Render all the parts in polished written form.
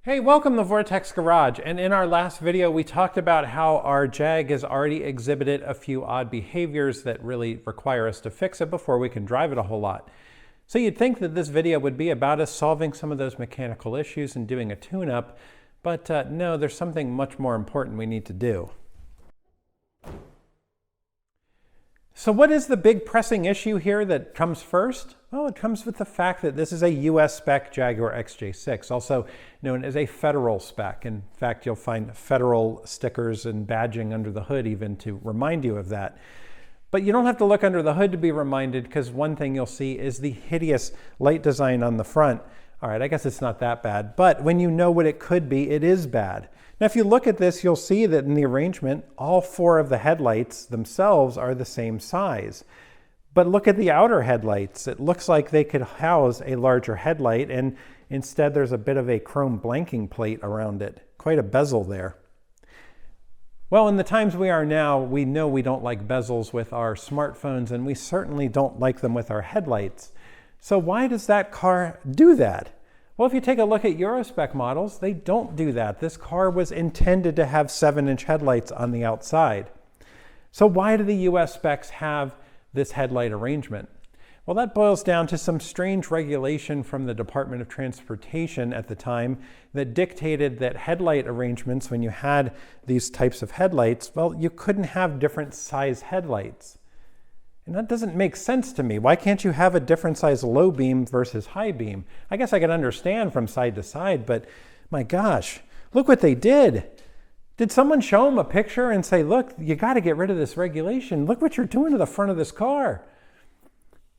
Hey, welcome to Vortex Garage. And in our last video, we talked about how our Jag has already exhibited a few odd behaviors that really require us to fix it before we can drive it a whole lot. So you'd think that this video would be about us solving some of those mechanical issues and doing a tune-up, but no, there's something much more important we need to do. So what is the big pressing issue here that comes first? Well, it comes with the fact that this is a US Spec Jaguar XJ6, also known as a federal spec. In fact, you'll find federal stickers and badging under the hood even to remind you of that. But you don't have to look under the hood to be reminded, because one thing you'll see is the hideous light design on the front. All right, I guess it's not that bad, but when you know what it could be, it is bad. Now, if you look at this, you'll see that in the arrangement, all four of the headlights themselves are the same size. But look at the outer headlights. It looks like they could house a larger headlight, and instead there's a bit of a chrome blanking plate around it. Quite a bezel there. Well, in the times we are now, we know we don't like bezels with our smartphones, and we certainly don't like them with our headlights. So why does that car do that? Well, if you take a look at Euro Spec models, they don't do that. This car was intended to have 7-inch headlights on the outside. So why do the US Specs have this headlight arrangement? Well, that boils down to some strange regulation from the Department of Transportation at the time that dictated that headlight arrangements, when you had these types of headlights, well, you couldn't have different size headlights. And that doesn't make sense to me. Why can't you have a different size low beam versus high beam? I guess I can understand from side to side, but my gosh, look what they did. Did someone show them a picture and say, look, you got to get rid of this regulation. Look what you're doing to the front of this car.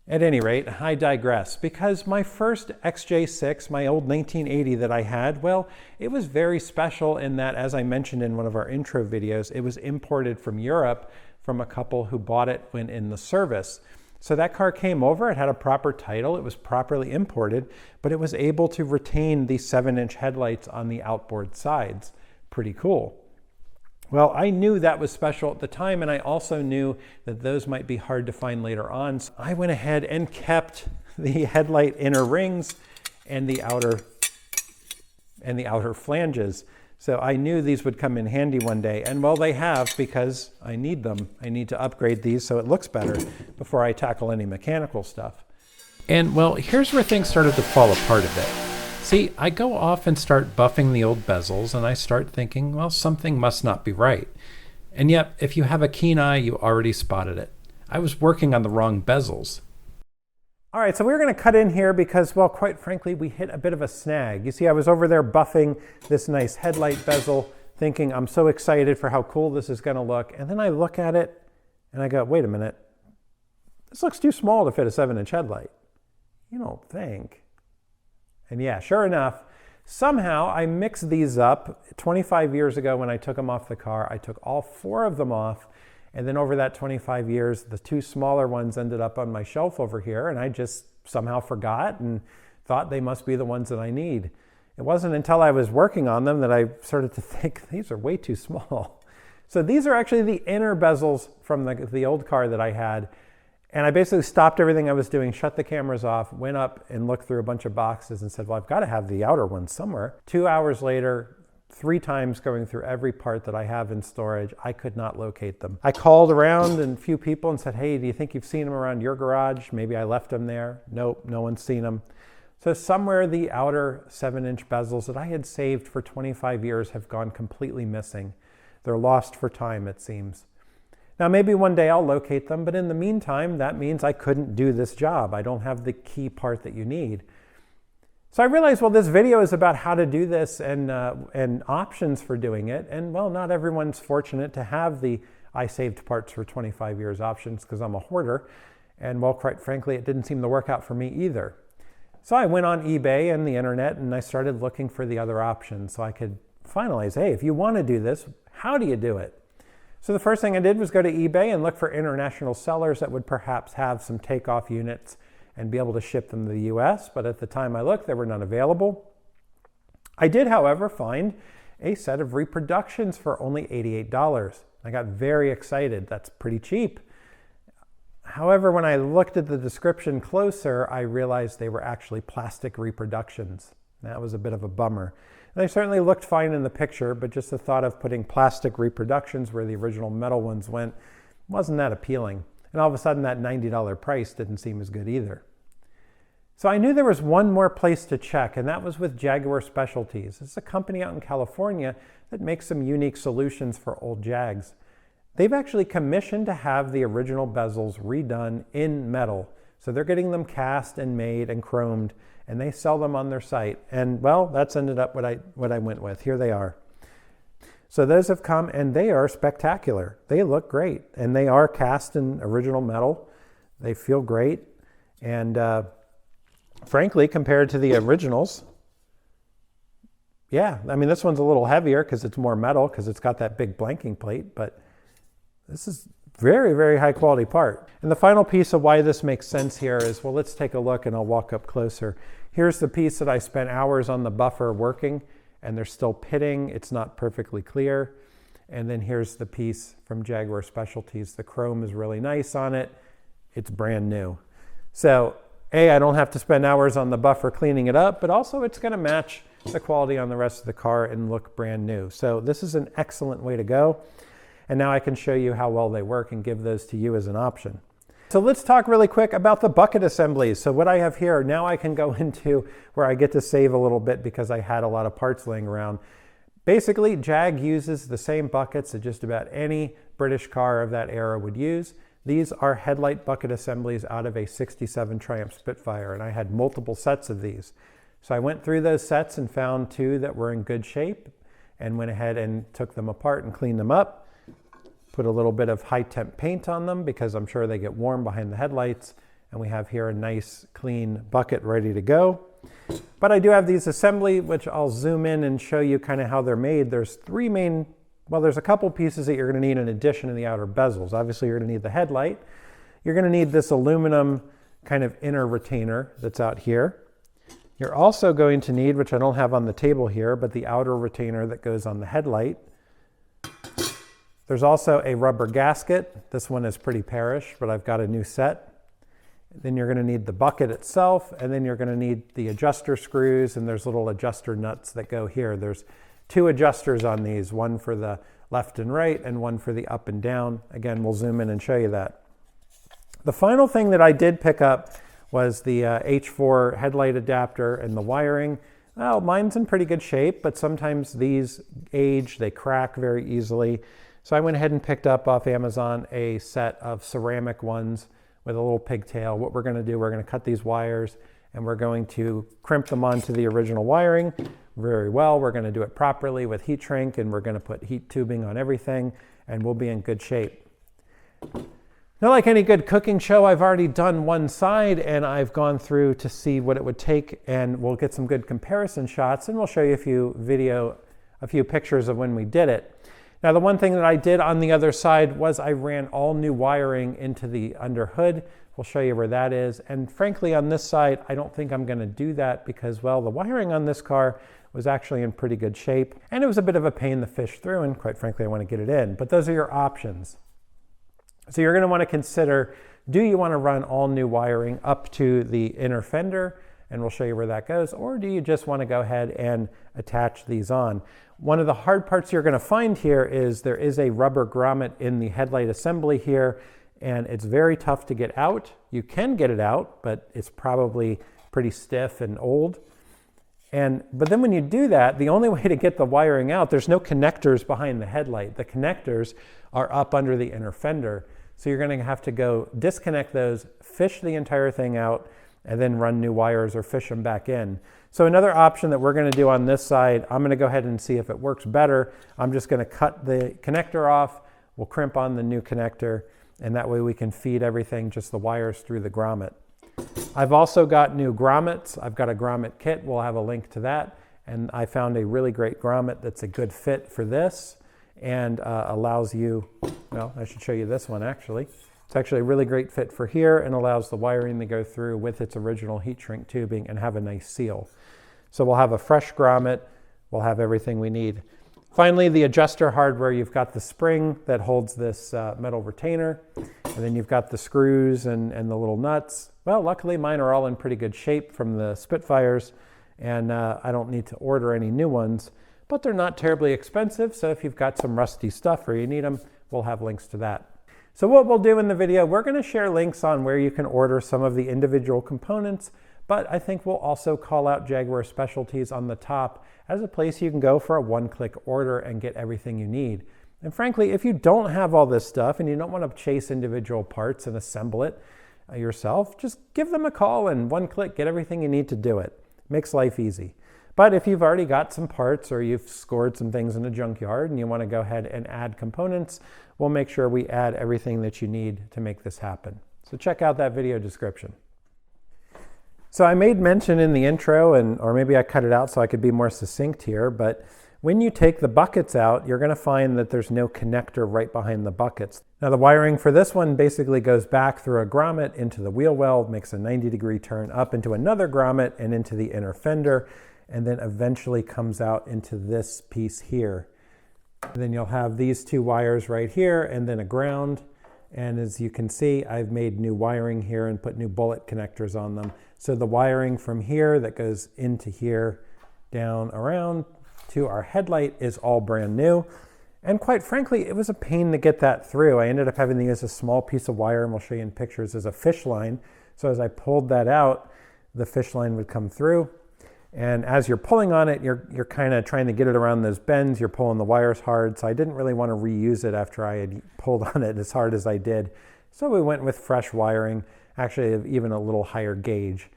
At any rate, I digress, because my first XJ6, my old 1980 that I had, well, it was very special in that, as I mentioned in one of our intro videos, it was imported from Europe from a couple who bought it when in the service. So that car came over, it had a proper title, it was properly imported, but it was able to retain the 7-inch headlights on the outboard sides. Pretty cool. Well, I knew that was special at the time, and I also knew that those might be hard to find later on. So I went ahead and kept the headlight inner rings and the outer flanges. So I knew these would come in handy one day, and well, they have, because I need them. I need to upgrade these so it looks better before I tackle any mechanical stuff. And well, here's where things started to fall apart a bit. See, I go off and start buffing the old bezels, and I start thinking, well, something must not be right. And yet, if you have a keen eye, you already spotted it. I was working on the wrong bezels. All right, so we're going to cut in here because, well, quite frankly, we hit a bit of a snag. You see, I was over there buffing this nice headlight bezel, thinking I'm so excited for how cool this is going to look. And then I look at it and I go, wait a minute, this looks too small to fit a 7-inch headlight. You don't think? And yeah, sure enough, somehow I mixed these up. 25 years ago when I took them off the car, I took all 4 of them off. And then over that 25 years, the 2 smaller ones ended up on my shelf over here, and I just somehow forgot and thought they must be the ones that I need. It wasn't until I was working on them that I started to think, these are way too small. So these are actually the inner bezels from the old car that I had. And I basically stopped everything I was doing, shut the cameras off, went up and looked through a bunch of boxes and said, well, I've got to have the outer ones somewhere. 2 hours later, 3 times going through every part that I have in storage, I could not locate them. I called around and a few people and said, hey, do you think you've seen them around your garage? Maybe I left them there. Nope, no one's seen them. So somewhere the outer 7-inch bezels that I had saved for 25 years have gone completely missing. They're lost for time, it seems. Now, maybe one day I'll locate them, but in the meantime, that means I couldn't do this job. I don't have the key part that you need. So I realized, well, this video is about how to do this and options for doing it. And well, not everyone's fortunate to have the I saved parts for 25 years options, because I'm a hoarder. And well, quite frankly, it didn't seem to work out for me either. So I went on eBay and the internet and I started looking for the other options so I could finalize, hey, if you want to do this, how do you do it? So the first thing I did was go to eBay and look for international sellers that would perhaps have some takeoff units and be able to ship them to the US, but at the time I looked, there were none available. I did, however, find a set of reproductions for only $88. I got very excited. That's pretty cheap. However, when I looked at the description closer, I realized they were actually plastic reproductions. That was a bit of a bummer. They certainly looked fine in the picture, but just the thought of putting plastic reproductions where the original metal ones went wasn't that appealing. And all of a sudden that $90 price didn't seem as good either. So I knew there was one more place to check, and that was with Jaguar Specialties. It's a company out in California that makes some unique solutions for old Jags. They've actually commissioned to have the original bezels redone in metal. So they're getting them cast and made and chromed, and they sell them on their site. And well, that's ended up what I went with. Here they are. So those have come, and they are spectacular. They look great, and they are cast in original metal. They feel great, and frankly, compared to the originals, yeah, I mean, this one's a little heavier because it's more metal, because it's got that big blanking plate, but this is very, very high quality part. And the final piece of why this makes sense here is, well, let's take a look and I'll walk up closer. Here's the piece that I spent hours on the buffer working, and they're still pitting. It's not perfectly clear. And then here's the piece from Jaguar Specialties. The chrome is really nice on it. It's brand new. So I don't have to spend hours on the buffer cleaning it up, but also it's gonna match the quality on the rest of the car and look brand new. So this is an excellent way to go. And now I can show you how well they work and give those to you as an option. So let's talk really quick about the bucket assemblies. So what I have here, now I can go into where I get to save a little bit because I had a lot of parts laying around. Basically, Jag uses the same buckets that just about any British car of that era would use. These are headlight bucket assemblies out of a 67 Triumph Spitfire, and I had multiple sets of these. So I went through those sets and found two that were in good shape and went ahead and took them apart and cleaned them up. Put a little bit of high temp paint on them because I'm sure they get warm behind the headlights. And we have here a nice clean bucket ready to go. But I do have these assembly, which I'll zoom in and show you kind of how they're made. There's three main, well, there's a couple pieces that you're going to need in addition to the outer bezels. Obviously, you're going to need the headlight. You're going to need this aluminum kind of inner retainer that's out here. You're also going to need, which I don't have on the table here, but the outer retainer that goes on the headlight. There's also a rubber gasket. This one is pretty perish, but I've got a new set. Then you're going to need the bucket itself, and then you're going to need the adjuster screws, and there's little adjuster nuts that go here. There's two adjusters on these, one for the left and right and one for the up and down. Again, we'll zoom in and show you that. The final thing that I did pick up was the H4 headlight adapter and the wiring. Well, mine's in pretty good shape, but sometimes these age, they crack very easily. So I went ahead and picked up off Amazon a set of ceramic ones with a little pigtail. What we're going to do, we're going to cut these wires and we're going to crimp them onto the original wiring very well. We're going to do it properly with heat shrink, and we're going to put heat tubing on everything, and we'll be in good shape. Now, like any good cooking show, I've already done one side and I've gone through to see what it would take, and we'll get some good comparison shots, and we'll show you a few pictures of when we did it. Now, the one thing that I did on the other side was I ran all new wiring into the under hood. We'll show you where that is. And frankly, on this side, I don't think I'm going to do that because, well, the wiring on this car was actually in pretty good shape, and it was a bit of a pain to fish through, and quite frankly, I want to get it in. But those are your options. So you're going to want to consider, do you want to run all new wiring up to the inner fender? And we'll show you where that goes. Or do you just want to go ahead and attach these on? One of the hard parts you're going to find here is there is a rubber grommet in the headlight assembly here, and it's very tough to get out. You can get it out, but it's probably pretty stiff and old. But then when you do that, the only way to get the wiring out, there's no connectors behind the headlight. The connectors are up under the inner fender. So you're going to have to go disconnect those, fish the entire thing out, and then run new wires or fish them back in. So another option that we're going to do on this side, I'm going to go ahead and see if it works better. I'm just going to cut the connector off. We'll crimp on the new connector, and that way we can feed everything, just the wires, through the grommet. I've also got new grommets. I've got a grommet kit. We'll have a link to that. And I found a really great grommet that's a good fit for this and allows you, well, I should show you this one actually. It's actually a really great fit for here and allows the wiring to go through with its original heat shrink tubing and have a nice seal. So we'll have a fresh grommet. We'll have everything we need. Finally, the adjuster hardware, you've got the spring that holds this metal retainer, and then you've got the screws and the little nuts. Well, luckily mine are all in pretty good shape from the Spitfires, and I don't need to order any new ones, but they're not terribly expensive. So if you've got some rusty stuff or you need them, we'll have links to that. So what we'll do in the video, we're going to share links on where you can order some of the individual components, but I think we'll also call out Jaguar Specialties on the top as a place you can go for a one-click order and get everything you need. And frankly, if you don't have all this stuff and you don't want to chase individual parts and assemble it yourself, just give them a call and one click, get everything you need to do it. Makes life easy. But if you've already got some parts or you've scored some things in a junkyard and you want to go ahead and add components, we'll make sure we add everything that you need to make this happen. So check out that video description. So I made mention in the intro, or maybe I cut it out so I could be more succinct here, but when you take the buckets out, you're going to find that there's no connector right behind the buckets. Now the wiring for this one basically goes back through a grommet into the wheel well, makes a 90-degree turn up into another grommet and into the inner fender, and then eventually comes out into this piece here. And then you'll have these two wires right here and then a ground. And as you can see, I've made new wiring here and put new bullet connectors on them. So the wiring from here that goes into here, down around to our headlight is all brand new. And quite frankly, it was a pain to get that through. I ended up having to use a small piece of wire, and we'll show you in pictures, as a fish line. So as I pulled that out, the fish line would come through. And as you're pulling on it, you're kind of trying to get it around those bends. You're pulling the wires hard. So I didn't really want to reuse it after I had pulled on it as hard as I did. So we went with fresh wiring, actually even a little higher gauge.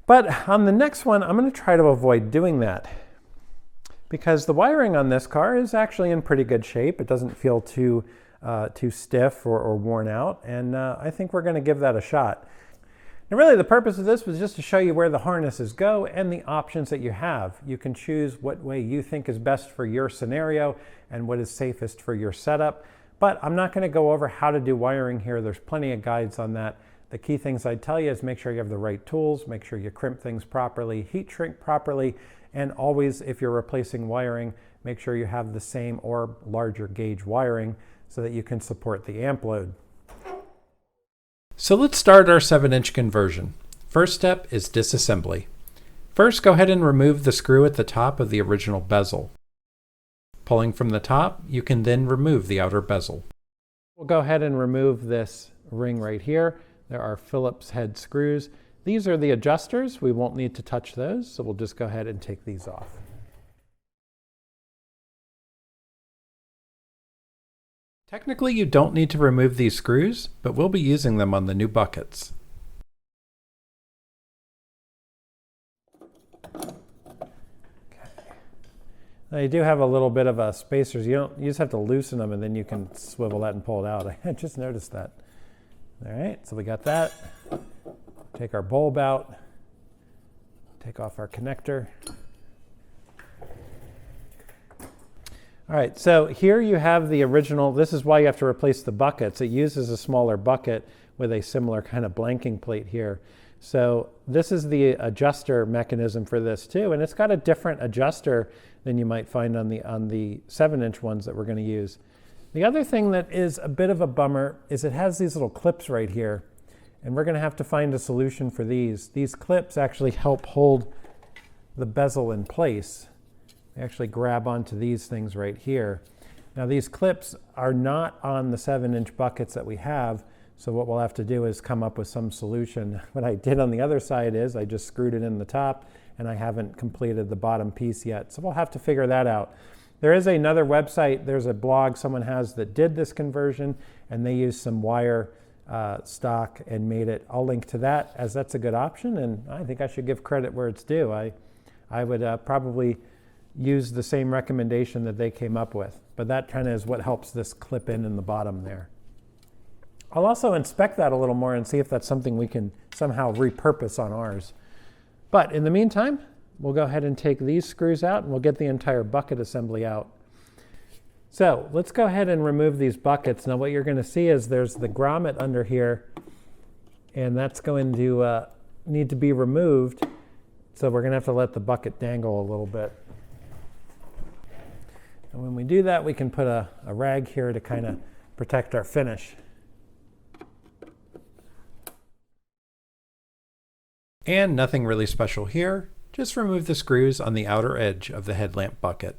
But on the next one, I'm going to try to avoid doing that, because the wiring on this car is actually in pretty good shape. It doesn't feel too stiff or worn out. And I think we're going to give that a shot. And really the purpose of this was just to show you where the harnesses go and the options that you have. You can choose what way you think is best for your scenario and what is safest for your setup. But I'm not going to go over how to do wiring here. There's plenty of guides on that. The key things I tell you is make sure you have the right tools, make sure you crimp things properly, heat shrink properly, and always, if you're replacing wiring, make sure you have the same or larger gauge wiring so that you can support the amp load. So let's start our 7-inch conversion. First step is disassembly. First, go ahead and remove the screw at the top of the original bezel. Pulling from the top, you can then remove the outer bezel. We'll go ahead and remove this ring right here. There are Phillips head screws. These are the adjusters. We won't need to touch those, so we'll just go ahead and take these off. Technically, you don't need to remove these screws, but we'll be using them on the new buckets. Now you do have a little bit of a spacers. You just have to loosen them and then you can swivel that and pull it out. I just noticed that. All right, so we got that. Take our bulb out, take off our connector. All right, so here you have the original. This is why you have to replace the buckets. It uses a smaller bucket with a similar kind of blanking plate here. So this is the adjuster mechanism for this too, and it's got a different adjuster than you might find on the 7-inch ones that we're going to use. The other thing that is a bit of a bummer is it has these little clips right here, and we're going to have to find a solution for these. These clips actually help hold the bezel in place. They actually grab onto these things right here. Now these clips are not on the 7-inch buckets that we have, so what we'll have to do is come up with some solution. What I did on the other side is I just screwed it in the top, and I haven't completed the bottom piece yet, so we'll have to figure that out. There is another website, there's a blog someone has that did this conversion, and they used some wire stock and made it. I'll link to that, as that's a good option, and I think I should give credit where it's due. I would probably use the same recommendation that they came up with, but that kind of is what helps this clip in the bottom there. I'll also inspect that a little more and see if that's something we can somehow repurpose on ours. But in the meantime, we'll go ahead and take these screws out and we'll get the entire bucket assembly out. So let's go ahead and remove these buckets. Now what you're going to see is there's the grommet under here, and that's going to need to be removed. So we're going to have to let the bucket dangle a little bit. And when we do that, we can put a rag here to kind of protect our finish. And nothing really special here. just remove the screws on the outer edge of the headlamp bucket.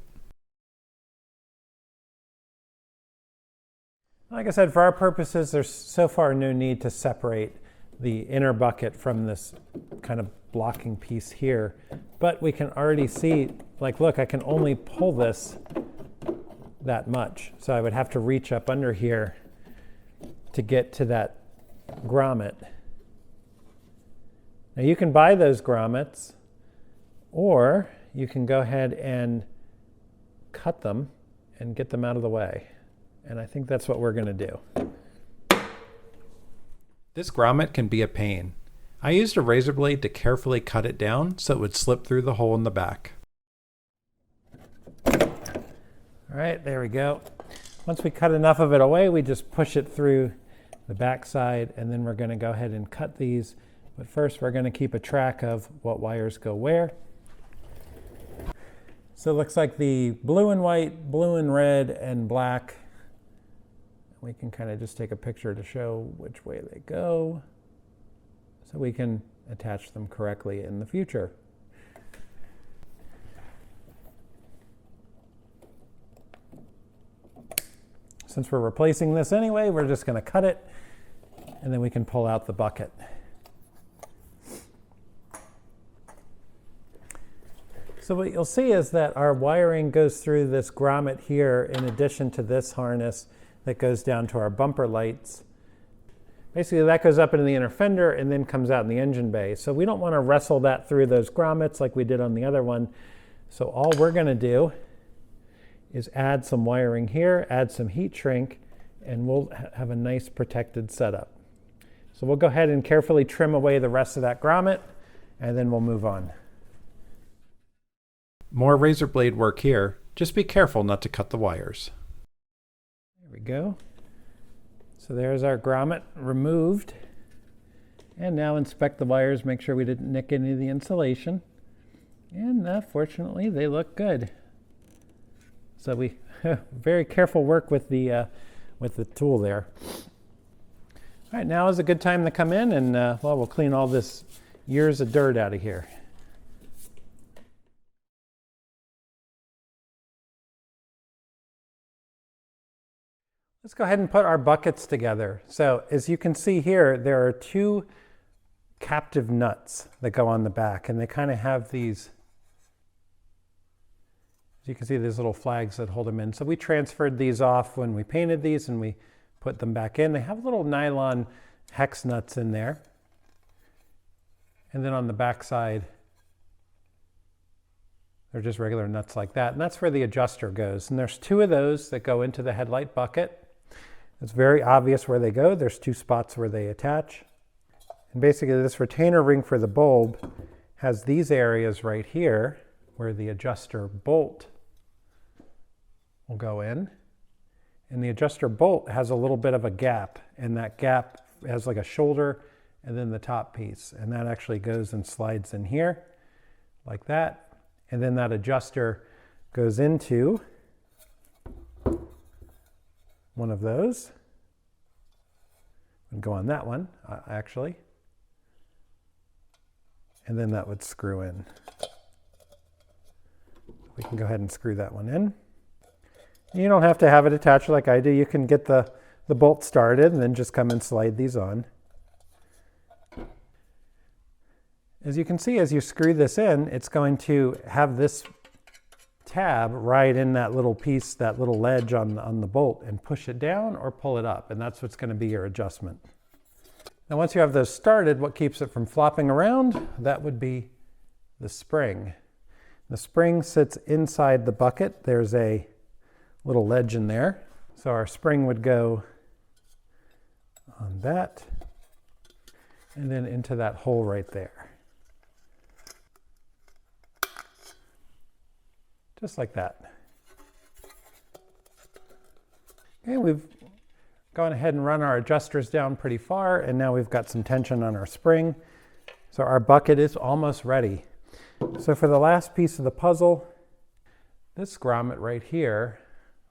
Like I said, for our purposes, there's so far no need to separate the inner bucket from this kind of blocking piece here. But we can already see, like, look, I can only pull this that much. So I would have to reach up under here to get to that grommet. Now you can buy those grommets, or you can go ahead and cut them and get them out of the way. And I think that's what we're going to do. This grommet can be a pain. I used a razor blade to carefully cut it down so it would slip through the hole in the back. All right, there we go. Once we cut enough of it away, we just push it through the back side, and then we're going to go ahead and cut these. But first, we're going to keep a track of what wires go where. So it looks like the blue and white, blue and red, and black. We can kind of just take a picture to show which way they go so we can attach them correctly in the future. Since we're replacing this anyway, we're just going to cut it, and then we can pull out the bucket. So what you'll see is that our wiring goes through this grommet here in addition to this harness that goes down to our bumper lights. Basically, that goes up into the inner fender and then comes out in the engine bay. So we don't want to wrestle that through those grommets like we did on the other one. So all we're going to do is add some wiring here, add some heat shrink, and we'll have a nice protected setup. So we'll go ahead and carefully trim away the rest of that grommet, and then we'll move on. More razor blade work here. Just be careful not to cut the wires. There we go. So there's our grommet removed. And now inspect the wires, make sure we didn't nick any of the insulation. And fortunately, they look good. So we very careful work with the tool there. All right, now is a good time to come in and well, we'll clean all this years of dirt out of here. Let's go ahead and put our buckets together. So as you can see here, there are two captive nuts that go on the back, and they kind of have these, as you can see, these little flags that hold them in. So we transferred these off when we painted these, and we put them back in. They have little nylon hex nuts in there. And then on the back side, they're just regular nuts like that. And that's where the adjuster goes. And there's two of those that go into the headlight bucket. It's very obvious where they go. There's two spots where they attach. And basically this retainer ring for the bulb has these areas right here where the adjuster bolt will go in. And the adjuster bolt has a little bit of a gap, and that gap has like a shoulder and then the top piece. And that actually goes and slides in here like that. And then that adjuster goes into one of those. And go on that one, actually. And then that would screw in. We can go ahead and screw that one in. You don't have to have it attached like I do. You can get the bolt started and then just come and slide these on. As you can see, as you screw this in, it's going to have this tab right in that little piece, that little ledge on the bolt, and push it down or pull it up, and that's what's going to be your adjustment. Now once you have those started, what keeps it from flopping around? That would be the spring. The spring sits inside the bucket. There's a little ledge in there. So our spring would go on that and then into that hole right there. Just like that. Okay, we've gone ahead and run our adjusters down pretty far, and now we've got some tension on our spring. So our bucket is almost ready. So for the last piece of the puzzle, this grommet right here,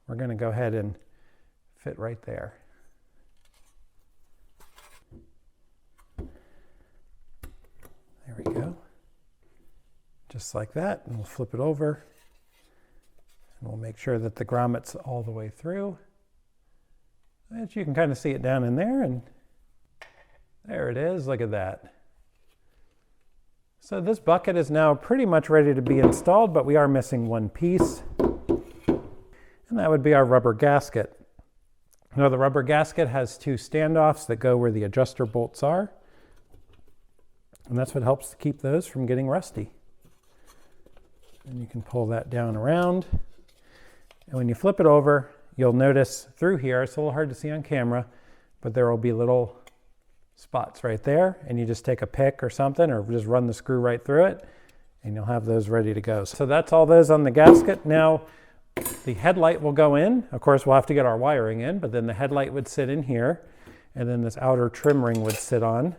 we're going to go ahead and fit right there. There we go. just like that, and we'll flip it over. And we'll make sure that the grommet's all the way through. And you can kind of see it down in there, and there it is, look at that. So this bucket is now pretty much ready to be installed, but we are missing one piece, and that would be our rubber gasket. Now the rubber gasket has two standoffs that go where the adjuster bolts are, and that's what helps to keep those from getting rusty. And you can pull that down around, and when you flip it over, you'll notice through here, it's a little hard to see on camera, but there will be little spots right there, and you just take a pick or something, or just run the screw right through it, and you'll have those ready to go. So that's all those on the gasket. Now the headlight will go in. Of course, we'll have to get our wiring in, but then the headlight would sit in here, and then this outer trim ring would sit on,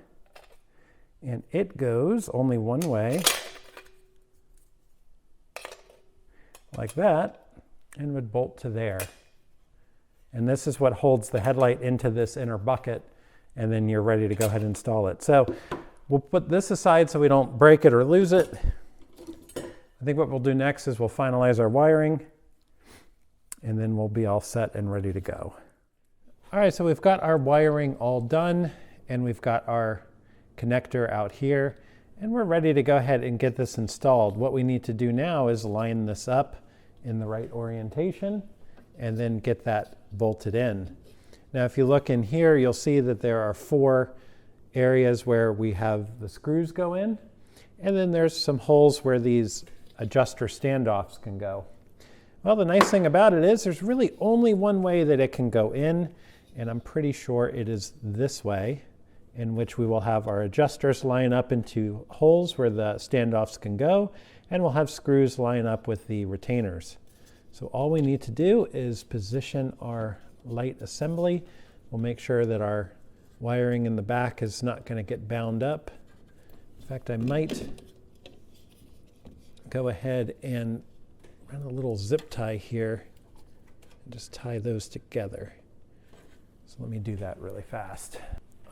and it goes only one way, like that, and would bolt to there. And this is what holds the headlight into this inner bucket, and then you're ready to go ahead and install it. So we'll put this aside so we don't break it or lose it. I think what we'll do next is we'll finalize our wiring, and then we'll be all set and ready to go. All right, so we've got our wiring all done, and we've got our connector out here, and we're ready to go ahead and get this installed. What we need to do now is line this up in the right orientation, and then get that bolted in. Now if you look in here, you'll see that there are 4 areas where we have the screws go in, and then there's some holes where these adjuster standoffs can go. Well, the nice thing about it is there's really only one way that it can go in, and I'm pretty sure it is this way, in which we will have our adjusters line up into holes where the standoffs can go, and we'll have screws line up with the retainers. So all we need to do is position our light assembly. We'll make sure that our wiring in the back is not going to get bound up. In fact, I might go ahead and run a little zip tie here and just tie those together. So let me do that really fast.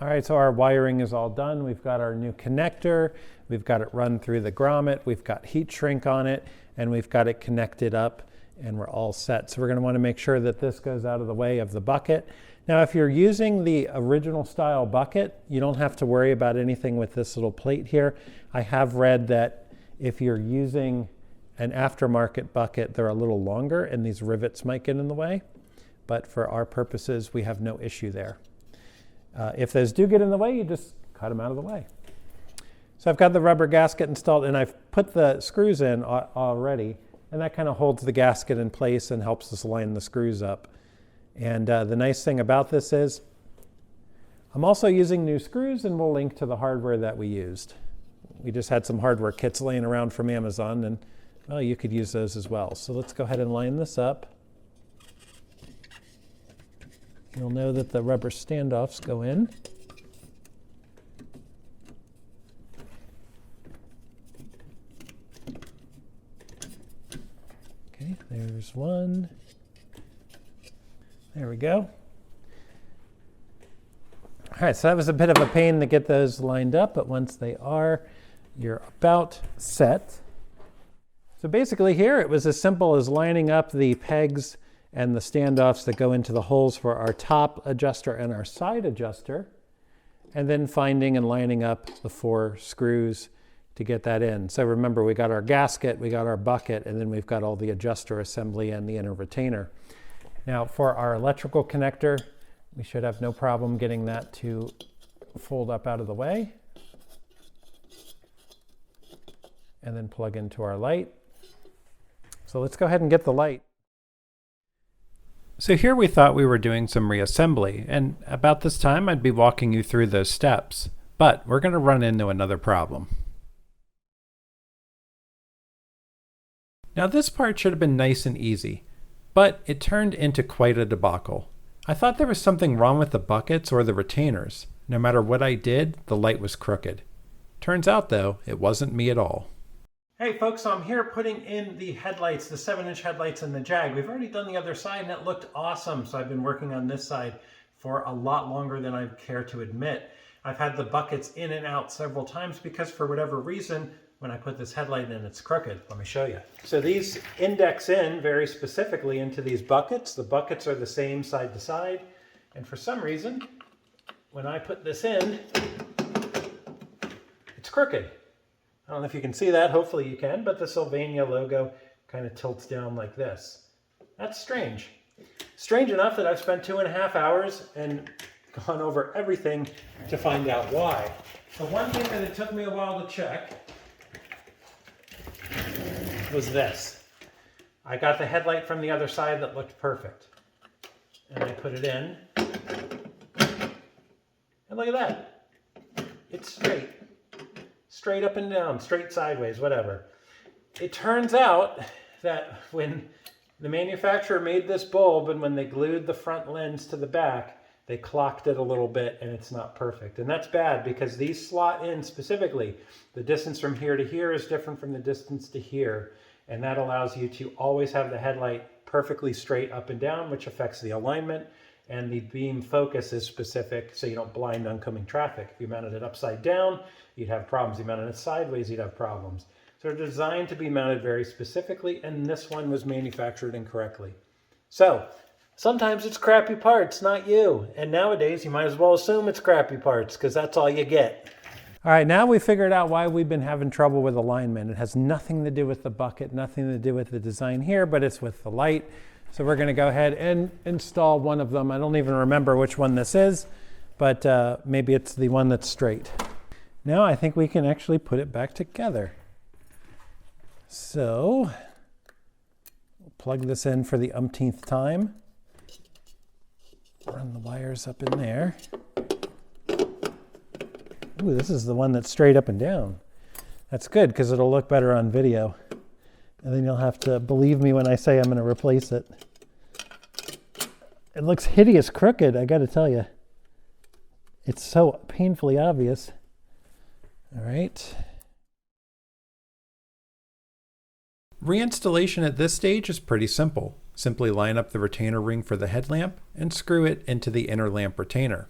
All right, so our wiring is all done. We've got our new connector. We've got it run through the grommet. We've got heat shrink on it, and we've got it connected up, and we're all set. So we're going to want to make sure that this goes out of the way of the bucket. Now, if you're using the original style bucket, you don't have to worry about anything with this little plate here. I have read that if you're using an aftermarket bucket, they're a little longer, and these rivets might get in the way. But for our purposes, we have no issue there. If those do get in the way, you just cut them out of the way. So I've got the rubber gasket installed, and I've put the screws in already, and that kind of holds the gasket in place and helps us line the screws up. And the nice thing about this is I'm also using new screws, and we'll link to the hardware that we used. We just had some hardware kits laying around from Amazon, and well, you could use those as well. So let's go ahead and line this up. You'll know that the rubber standoffs go in. Okay, there's one. There we go. All right, so that was a bit of a pain to get those lined up, but once they are, you're about set. So basically here, it was as simple as lining up the pegs and the standoffs that go into the holes for our top adjuster and our side adjuster, and then finding and lining up the 4 screws to get that in. So remember, we got our gasket, we got our bucket, and then we've got all the adjuster assembly and the inner retainer. Now for our electrical connector, we should have no problem getting that to fold up out of the way and then plug into our light. So let's go ahead and get the light. So here we thought we were doing some reassembly, and about this time I'd be walking you through those steps, but we're going to run into another problem. Now this part should have been nice and easy, but it turned into quite a debacle. I thought there was something wrong with the buckets or the retainers. No matter what I did, the light was crooked. Turns out though, it wasn't me at all. Hey folks, so I'm here putting in the headlights, the 7-inch headlights in the Jag. We've already done the other side and it looked awesome. So I've been working on this side for a lot longer than I care to admit. I've had the buckets in and out several times because for whatever reason, when I put this headlight in, it's crooked. Let me show you. So these index in very specifically into these buckets. The buckets are the same side to side. And for some reason, when I put this in, it's crooked. I don't know if you can see that. Hopefully you can, but the Sylvania logo kind of tilts down like this. That's strange. Strange enough that I've spent 2.5 hours and gone over everything to find out why. The one thing that it took me a while to check was this. I got the headlight from the other side that looked perfect. And I put it in. And look at that. It's straight. Straight up and down, straight sideways, whatever. It turns out that when the manufacturer made this bulb and when they glued the front lens to the back, they clocked it a little bit and it's not perfect. And that's bad because these slot in specifically. The distance from here to here is different from the distance to here. And that allows you to always have the headlight perfectly straight up and down, which affects the alignment. And the beam focus is specific so you don't blind oncoming traffic. If you mounted it upside down, you'd have problems. If you mounted it sideways, you'd have problems. So they're designed to be mounted very specifically, and this one was manufactured incorrectly. So sometimes it's crappy parts, not you. And nowadays, you might as well assume it's crappy parts because that's all you get. All right, now we figured out why we've been having trouble with alignment. It has nothing to do with the bucket, nothing to do with the design here, but it's with the light. So we're going to go ahead and install one of them. I don't even remember which one this is, but maybe it's the one that's straight. Now I think we can actually put it back together. So we'll plug this in for the umpteenth time. Run the wires up in there. Ooh, this is the one that's straight up and down. That's good because it'll look better on video. And then you'll have to believe me when I say I'm going to replace it. It looks hideous crooked, I got to tell you. It's so painfully obvious. All right. Reinstallation at this stage is pretty simple. Simply line up the retainer ring for the headlamp and screw it into the inner lamp retainer.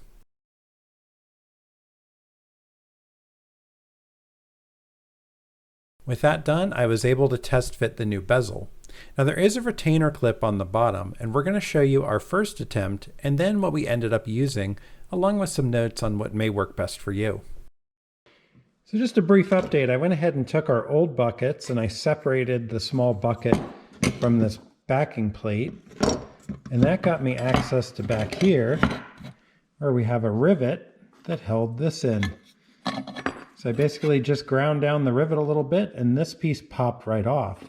With that done, I was able to test fit the new bezel. Now there is a retainer clip on the bottom, and we're going to show you our first attempt and then what we ended up using, along with some notes on what may work best for you. So just a brief update, I went ahead and took our old buckets and I separated the small bucket from this backing plate, and that got me access to back here, where we have a rivet that held this in. So I basically just ground down the rivet a little bit and this piece popped right off.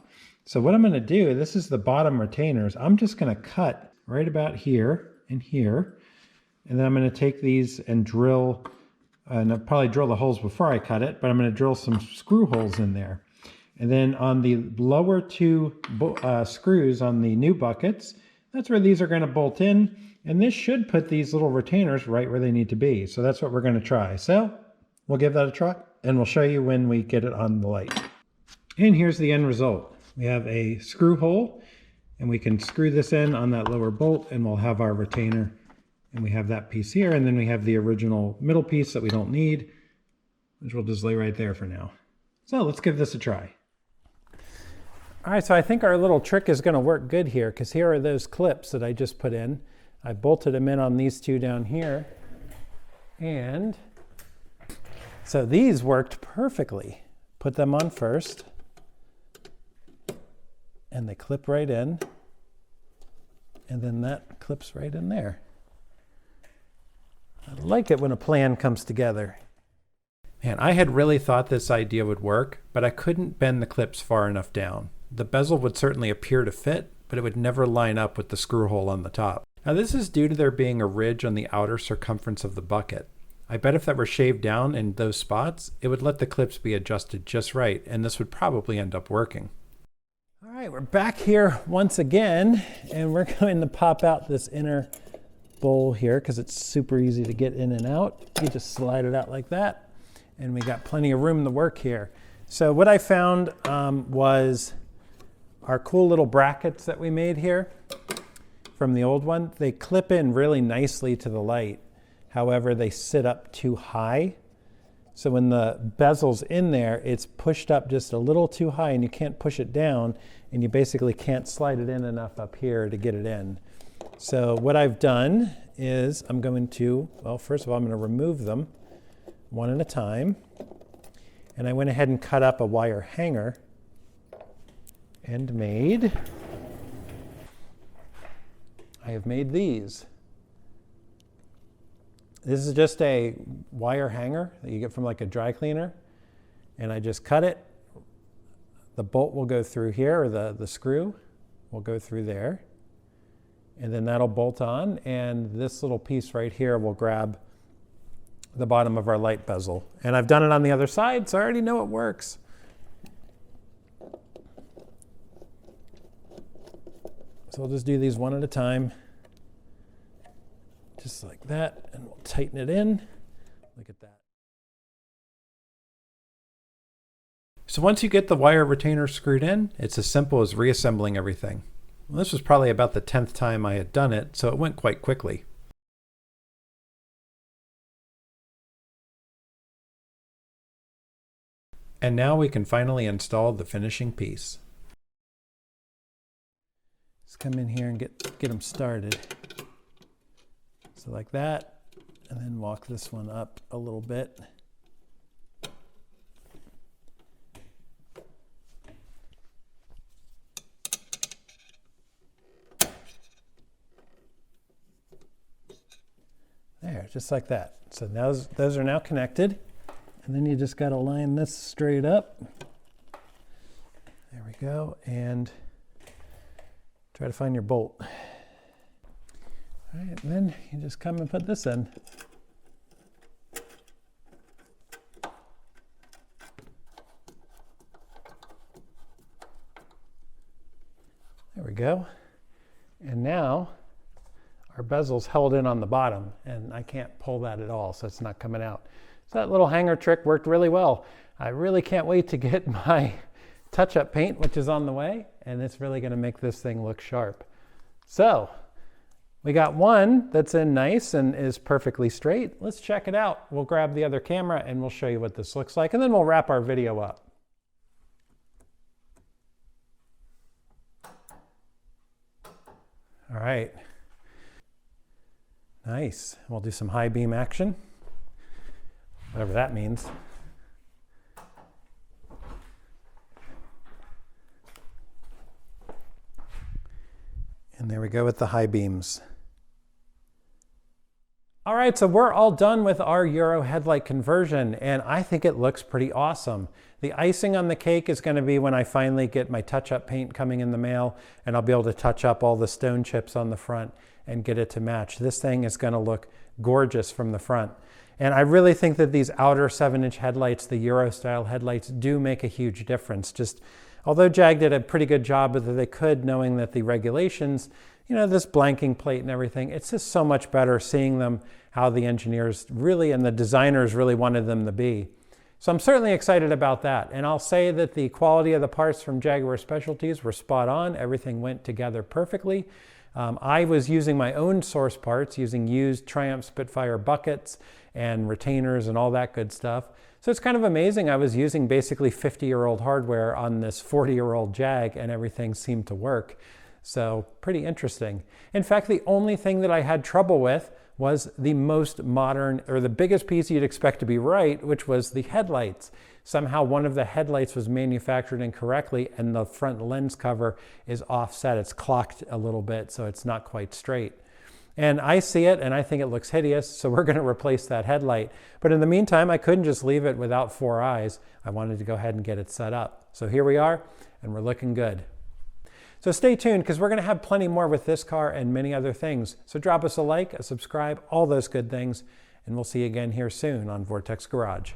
So what I'm going to do, this is the bottom retainers, I'm just going to cut right about here and here. And then I'm going to take these and drill, and I'll probably drill the holes before I cut it, but I'm going to drill some screw holes in there. And then on the lower two screws on the new buckets, that's where these are going to bolt in. And this should put these little retainers right where they need to be. So that's what we're going to try. So we'll give that a try and we'll show you when we get it on the light. And here's the end result. We have a screw hole and we can screw this in on that lower bolt and we'll have our retainer, and we have that piece here, and then we have the original middle piece that we don't need, which we'll just lay right there for now. So let's give this a try. All right, so I think our little trick is going to work good here, because here are those clips that I just put in. I bolted them in on these two down here, and so these worked perfectly. Put them on first, and they clip right in, and then that clips right in there. I like it when a plan comes together. Man, I had really thought this idea would work, but I couldn't bend the clips far enough down. The bezel would certainly appear to fit, but it would never line up with the screw hole on the top. Now this is due to there being a ridge on the outer circumference of the bucket. I bet if that were shaved down in those spots, it would let the clips be adjusted just right, and this would probably end up working. All right, we're back here once again, and we're going to pop out this inner bowl here because it's super easy to get in and out. You just slide it out like that, and we got plenty of room to work here. So what I found was our cool little brackets that we made here from the old one. They clip in really nicely to the light. However, they sit up too high. So when the bezel's in there, it's pushed up just a little too high and you can't push it down, and you basically can't slide it in enough up here to get it in. So what I've done is I'm going to, well, first of all, I'm going to remove them one at a time. And I went ahead and cut up a wire hanger and I have made these. This is just a wire hanger that you get from like a dry cleaner. And I just cut it. The bolt will go through here, or the screw will go through there. And then that'll bolt on, and this little piece right here will grab the bottom of our light bezel. And I've done it on the other side, so I already know it works. So I'll just do these one at a time, just like that, and we'll tighten it in. Look at that. So once you get the wire retainer screwed in, it's as simple as reassembling everything. Well, this was probably about the 10th time I had done it, so it went quite quickly. And now we can finally install the finishing piece. Let's come in here and get them started. So like that, and then walk this one up a little bit. There, just like that. So now those are now connected. And then you just got to line this straight up. There we go. And try to find your bolt. All right, and then you just come and put this in. There we go. And now our bezel's held in on the bottom, and I can't pull that at all, so it's not coming out. So that little hanger trick worked really well. I really can't wait to get my touch-up paint, which is on the way, and it's really gonna make this thing look sharp. So we got one that's in nice and is perfectly straight. Let's check it out. We'll grab the other camera and we'll show you what this looks like, and then we'll wrap our video up. All right. Nice. We'll do some high beam action, whatever that means. And there we go with the high beams. All right, so we're all done with our Euro headlight conversion, and I think it looks pretty awesome. The icing on the cake is going to be when I finally get my touch-up paint coming in the mail, and I'll be able to touch up all the stone chips on the front and get it to match. This thing is going to look gorgeous from the front. And I really think that these outer 7-inch headlights, the Euro style headlights, do make a huge difference. Just although Jag did a pretty good job with it, they could, knowing that the regulations, you know, this blanking plate and everything, it's just so much better seeing them how the engineers really and the designers really wanted them to be. So I'm certainly excited about that. And I'll say that the quality of the parts from Jaguar Specialties were spot on. Everything went together perfectly. I was using my own source parts, using used Triumph Spitfire buckets and retainers and all that good stuff. So it's kind of amazing. I was using basically 50-year-old hardware on this 40-year-old Jag, and everything seemed to work. So pretty interesting. In fact, the only thing that I had trouble with was the most modern, or the biggest piece you'd expect to be right, which was the headlights. Somehow one of the headlights was manufactured incorrectly, and the front lens cover is offset. It's clocked a little bit, so it's not quite straight. And I see it, and I think it looks hideous, so we're going to replace that headlight. But in the meantime, I couldn't just leave it without 4 eyes. I wanted to go ahead and get it set up. So here we are, and we're looking good. So stay tuned, because we're going to have plenty more with this car and many other things. So drop us a like, a subscribe, all those good things, and we'll see you again here soon on Vortex Garage.